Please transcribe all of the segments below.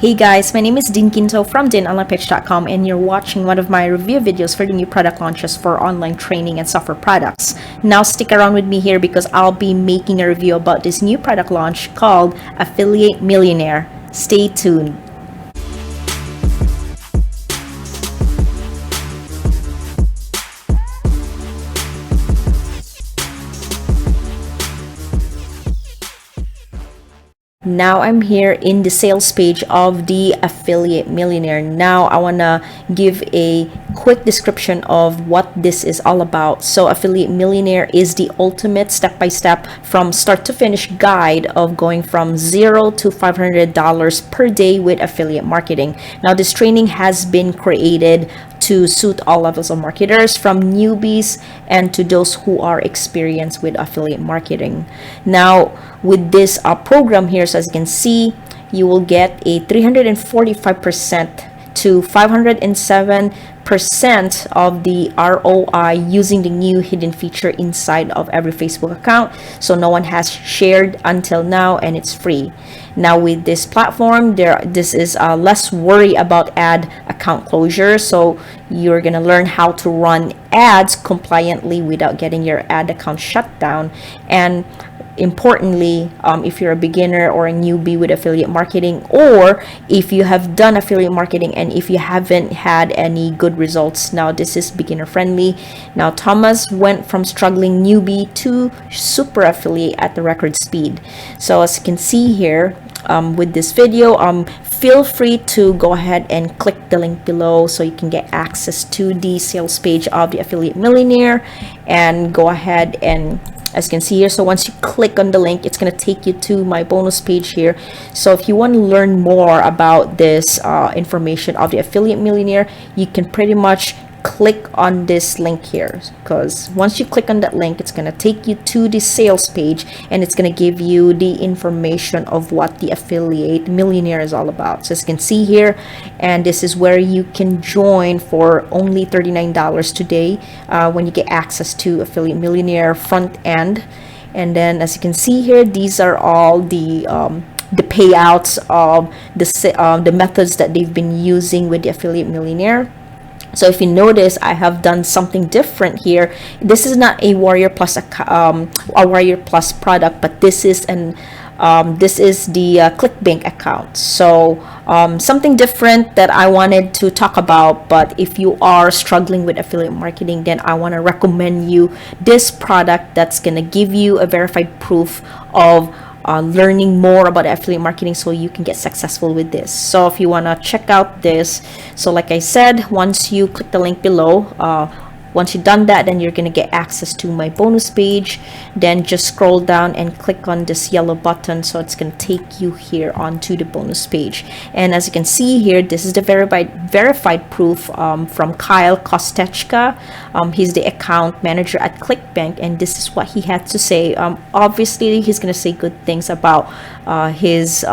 Hey guys, my name is Dean Quinto from DeanOnlinePitch.com, and you're watching one of my review videos for the new product launches for online training and software products. Now stick around with me here because I'll be making a review about this new product launch called Affiliate Millionaire. Stay tuned. Now I'm here in the sales page of the Affiliate Millionaire. Now I want to give a quick description of what this is all about. So Affiliate Millionaire is the ultimate step-by-step from start to finish guide of going from $0 to $500 per day with affiliate marketing. Now this training has been created to suit all levels of marketers, from newbies and to those who are experienced with affiliate marketing. Now with this program here, so as you can see, you will get a 345% to 507% of the ROI using the new hidden feature inside of every Facebook account. So no one has shared until now, and it's free. Now with this platform, this is less worry about ad account closure. So you're gonna learn how to run ads compliantly without getting your ad account shut down. And importantly, if you're a beginner or a newbie with affiliate marketing, or if you have done affiliate marketing and if you haven't had any good results, now this is beginner friendly. Now Thomas went from struggling newbie to super affiliate at the record speed. So as you can see here, with this video, feel free to go ahead and click the link below so you can get access to the sales page of the Affiliate Millionaire, and go ahead and, as you can see here, so once you click on the link, it's going to take you to my bonus page here. So if you want to learn more about this information of the Affiliate Millionaire, you can pretty much click on this link here, because once you click on that link, it's going to take you to the sales page, and it's going to give you the information of what the Affiliate Millionaire is all about. So as you can see here, and this is where you can join for only $39 today when you get access to Affiliate Millionaire front end. And then as you can see here, these are all the payouts of the methods that they've been using with the Affiliate Millionaire. So if you notice, I have done something different here. This is not a Warrior Plus product, but this is the ClickBank account. So something different that I wanted to talk about. But if you are struggling with affiliate marketing, then I want to recommend you this product that's gonna give you a verified proof of learning more about affiliate marketing, so you can get successful with this. So if you want to check out this, so like I said, once you click the link below, once you've done that, then you're going to get access to my bonus page. Then just scroll down and click on this yellow button, so it's going to take you here onto the bonus page. And as you can see here, this is the verified proof from Kyle Kostechka. He's the account manager at ClickBank, and this is what he had to say. Obviously, he's going to say good things about his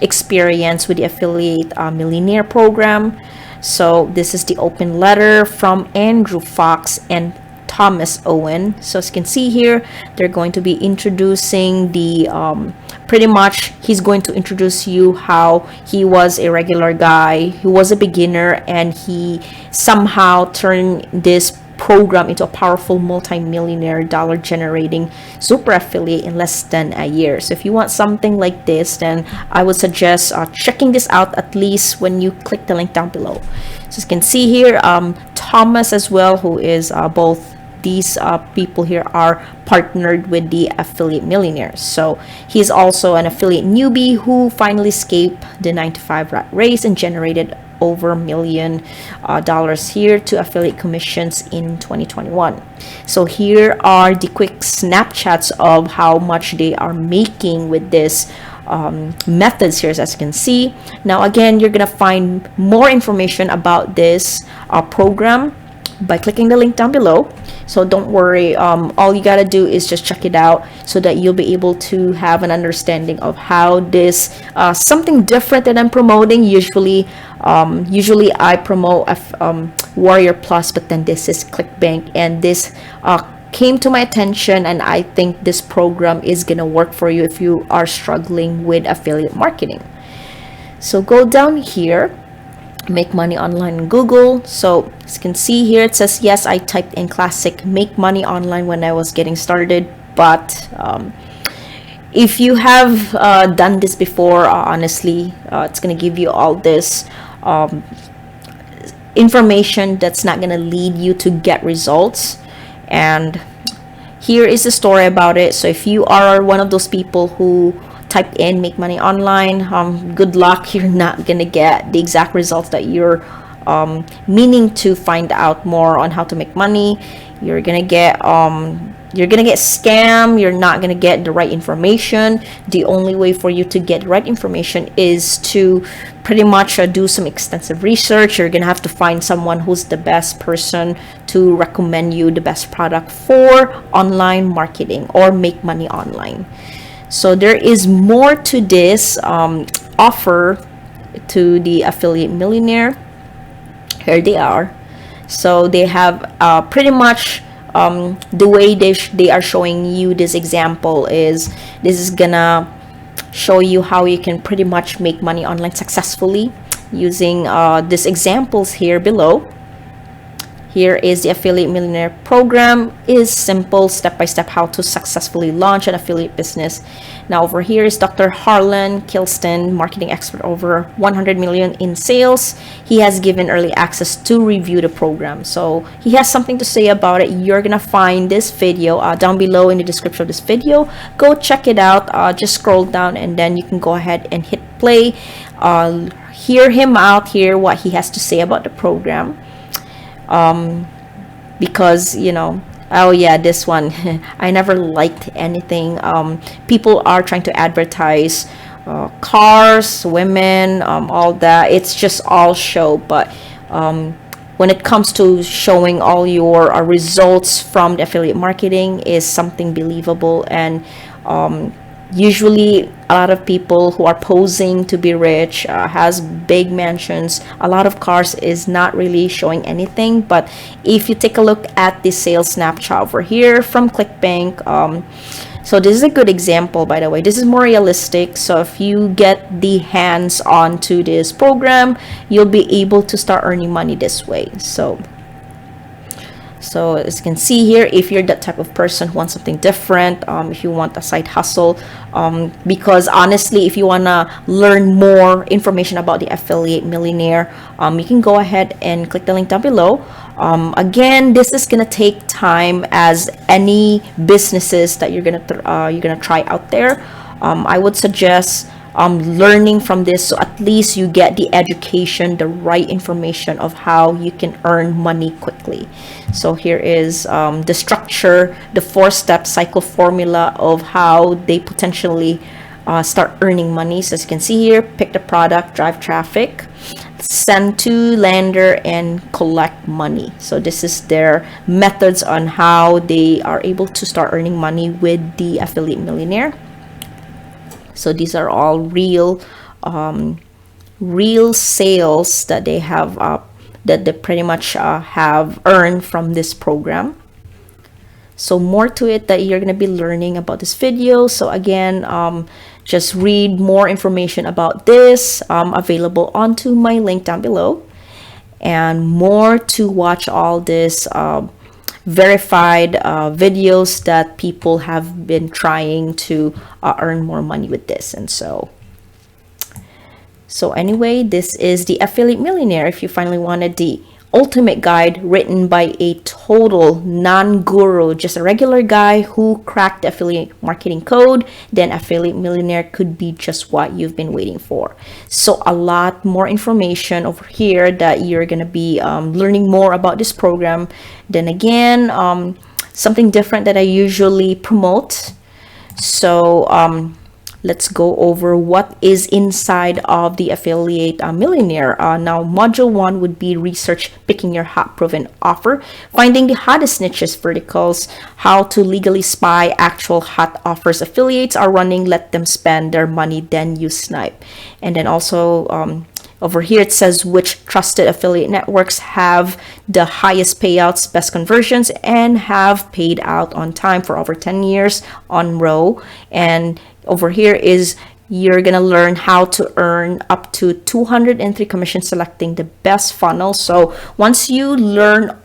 experience with the Affiliate Millionaire program. So this is the open letter from Andrew Fox and Thomas Owen. So as you can see here, they're going to be introducing the pretty much he's going to introduce you how he was a regular guy, he was a beginner, and he somehow turned this program into a powerful multi-millionaire dollar generating super affiliate in less than a year. So if you want something like this, then I would suggest checking this out, at least when you click the link down below. So you can see here, Thomas as well, who is both these people here are partnered with the Affiliate Millionaire. So he's also an affiliate newbie who finally escaped the 9-to-5 rat race and generated over $1 million here to affiliate commissions in 2021. So here are the quick snapshots of how much they are making with this methods here, as you can see. Now again, you're gonna find more information about this program by clicking the link down below. So don't worry, all you gotta do is just check it out, so that you'll be able to have an understanding of how this something different that I'm promoting. Usually I promote Warrior Plus, but then this is ClickBank, and this came to my attention, and I think this program is gonna work for you if you are struggling with affiliate marketing. So go down here, make money online in Google. So as you can see here, it says yes, I typed in classic make money online when I was getting started, but if you have done this before, honestly, it's gonna give you all this information that's not gonna lead you to get results. And here is the story about it. So if you are one of those people who typed in make money online, good luck. You're not gonna get the exact results that you're meaning to find out more on how to make money. You're gonna get scammed. You're not gonna get the right information. The only way for you to get the right information is to pretty much do some extensive research. You're gonna have to find someone who's the best person to recommend you the best product for online marketing or make money online. So there is more to this offer to the affiliate millionaire. Here they are. So they have pretty much the way they are showing you this example is this is gonna show you how you can pretty much make money online successfully using these examples here below. Here is the affiliate millionaire program. Is simple step-by-step how to successfully launch an affiliate business. Now over here is Dr. Harlan Kilston, marketing expert, over 100 million in sales. He has given early access to review the program, so he has something to say about it. You're gonna find this video down below in the description of this video. Go check it out. Just scroll down and then you can go ahead and hit play. Hear him out, hear what he has to say about the program. Because oh yeah, this one I never liked anything. People are trying to advertise cars, women, all that. It's just all show, but when it comes to showing all your results from the affiliate marketing is something believable. And usually a lot of people who are posing to be rich, has big mansions, a lot of cars, is not really showing anything. But if you take a look at the sales snapshot over here from ClickBank, so this is a good example, by the way. This is more realistic. So if you get the hands on to this program, you'll be able to start earning money this way. So as you can see here, if you're that type of person who wants something different, if you want a side hustle, because honestly, if you want to learn more information about the affiliate millionaire, you can go ahead and click the link down below. Again, this is gonna take time, as any businesses that you're gonna try out there. I would suggest learning from this, so at least you get the education, the right information of how you can earn money quickly. So here is the structure, the 4-step cycle formula of how they potentially start earning money. So as you can see here, pick the product, drive traffic, send to lender, and collect money. So this is their methods on how they are able to start earning money with the affiliate millionaire. So these are all real sales that they have that they pretty much have earned from this program. So more to it that you're going to be learning about this video. So again, just read more information about this, available onto my link down below, and more to watch all this verified videos that people have been trying to earn more money with this. And so anyway, this is the affiliate millionaire. If you finally wanted the ultimate guide written by a total non-guru, just a regular guy who cracked the affiliate marketing code, then affiliate millionaire could be just what you've been waiting for. So a lot more information over here that you're gonna be learning more about this program. Then again, something different that I usually promote. So let's go over what is inside of the affiliate millionaire. Now module 1 would be research, picking your hot proven offer, finding the hottest niches verticals, how to legally spy actual hot offers affiliates are running, let them spend their money, then you snipe. And then also over here it says which trusted affiliate networks have the highest payouts, best conversions, and have paid out on time for over 10 years on row. And over here is You're gonna learn how to earn up to 203 commissions selecting the best funnel. So once you learn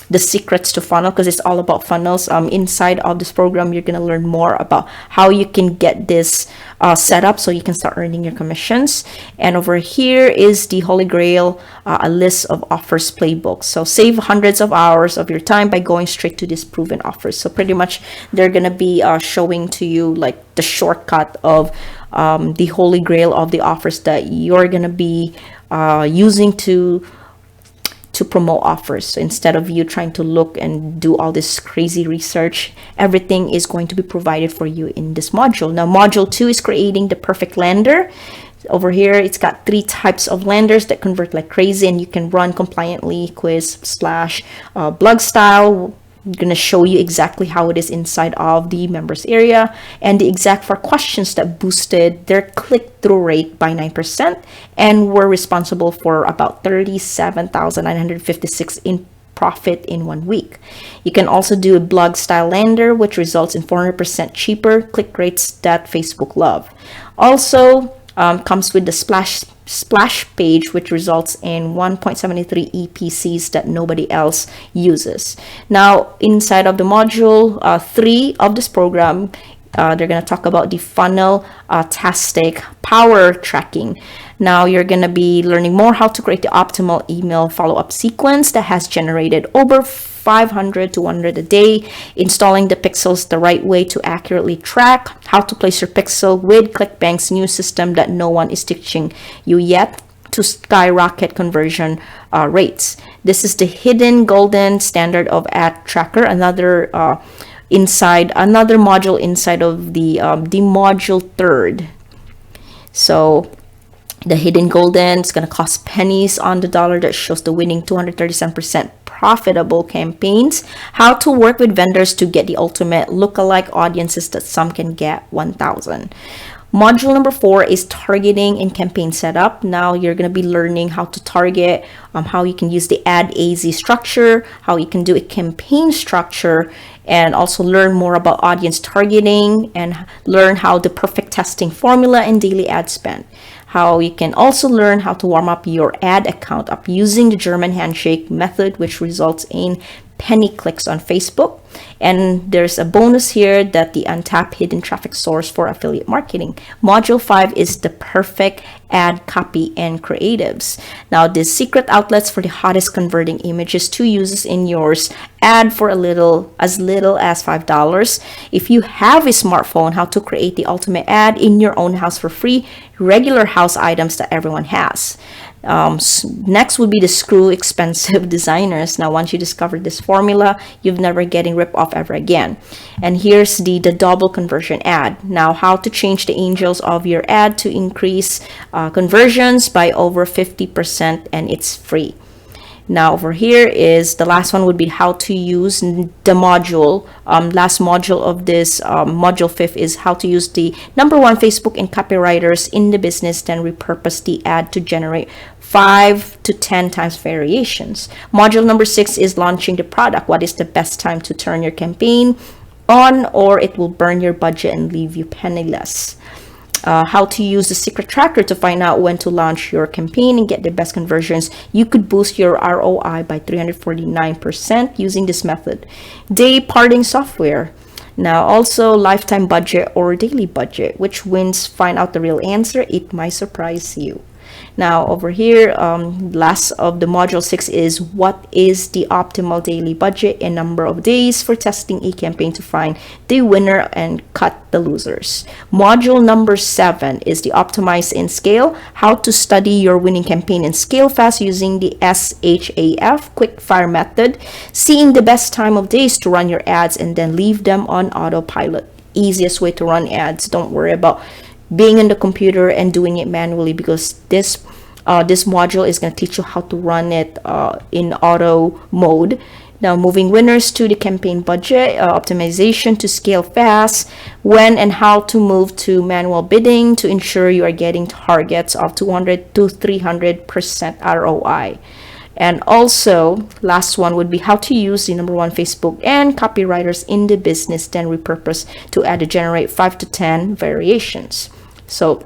the secrets to funnel, because it's all about funnels, inside of this program you're going to learn more about how you can get this set up so you can start earning your commissions. And over here is the holy grail, a list of offers playbook. So save hundreds of hours of your time by going straight to these proven offers. So pretty much they're going to be showing to you like the shortcut of the holy grail of the offers that you're going to be using to promote offers. So instead of you trying to look and do all this crazy research, everything is going to be provided for you in this module. Now, module 2 is creating the perfect lander. Over here, it's got 3 types of landers that convert like crazy, and you can run compliantly, quiz / blog style. I'm going to show you exactly how it is inside of the members area, and the exact 4 questions that boosted their click-through rate by 9% and were responsible for about 37,956 in profit in 1 week. You can also do a blog style lander, which results in 400% cheaper click rates that Facebook love. Also comes with the splash page, which results in 1.73 EPCs that nobody else uses. Now, inside of the module 3 of this program, they're going to talk about the funnel tastic power tracking. Now you're going to be learning more how to create the optimal email follow-up sequence that has generated over 500 to 100 a day, installing the pixels the right way to accurately track, how to place your pixel with ClickBank's new system that no one is teaching you yet to skyrocket conversion rates. This is the hidden golden standard of ad tracker, another module inside of the module 3rd. So the hidden golden is going to cost pennies on the dollar that shows the winning 237% profitable campaigns, how to work with vendors to get the ultimate lookalike audiences that some can get 1,000. Module number 4 is targeting and campaign setup. Now you're going to be learning how to target, how you can use the ad AZ structure, how you can do a campaign structure, and also learn more about audience targeting and learn how the perfect testing formula and daily ad spend. How you can also learn how to warm up your ad account up using the German handshake method, which results in penny clicks on Facebook. And there's a bonus here that the untapped hidden traffic source for affiliate marketing. Module 5 is the perfect ad copy and creatives. Now, the secret outlets for the hottest converting images to use in yours ad for as little as $5. If you have a smartphone, how to create the ultimate ad in your own house for free, regular house items that everyone has. Next would be the screw expensive designers. Now, once you discover this formula, you've never getting ripped off ever again. And here's the double conversion ad. Now, how to change the angels of your ad to increase conversions by over 50%, and it's free. Now over here is the last one would be how to use the module. Last module of this module 5 is how to use the number 1 Facebook and copywriters in the business, then repurpose the ad to generate 5 to 10 times variations. Module number 6 is launching the product. What is the best time to turn your campaign on, or it will burn your budget and leave you penniless. How to use the secret tracker to find out when to launch your campaign and get the best conversions. You could boost your ROI by 349% using this method. Day parting software. Now also lifetime budget or daily budget. Which wins? Find out the real answer. It might surprise you. Now over here, last of the module 6 is what is the optimal daily budget and number of days for testing a campaign to find the winner and cut the losers. Module number 7 is the optimize and scale, how to study your winning campaign and scale fast using the SHAF quick fire method, seeing the best time of days to run your ads and then leave them on autopilot. Easiest way to run ads. Don't worry about being in the computer and doing it manually, because this module is going to teach you how to run it in auto mode. Now, moving winners to the campaign budget, optimization to scale fast, when and how to move to manual bidding to ensure you are getting targets of 200 to 300% ROI. And also, last one would be how to use the number 1 Facebook and copywriters in the business, then repurpose to add to generate 5 to 10 variations. So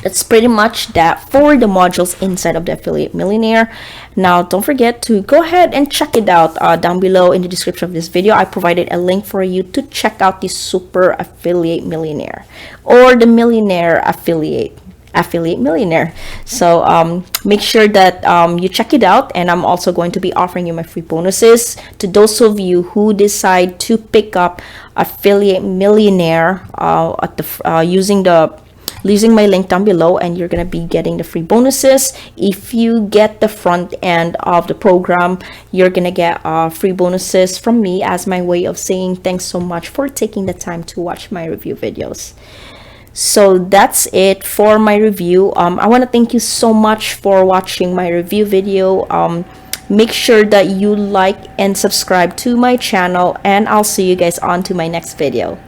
that's pretty much that for the modules inside of the Affiliate Millionaire. Now don't forget to go ahead and check it out. Down below in the description of this video, I provided a link for you to check out the Super Affiliate Millionaire or the Millionaire Affiliate Millionaire. So make sure that you check it out, and I'm also going to be offering you my free bonuses to those of you who decide to pick up Affiliate Millionaire using my link down below, and you're gonna be getting the free bonuses. If you get the front end of the program, you're gonna get free bonuses from me as my way of saying thanks so much for taking the time to watch my review videos. So that's it for my review. I want to thank you so much for watching my review video. Make sure that you like and subscribe to my channel, and I'll see you guys on to my next video.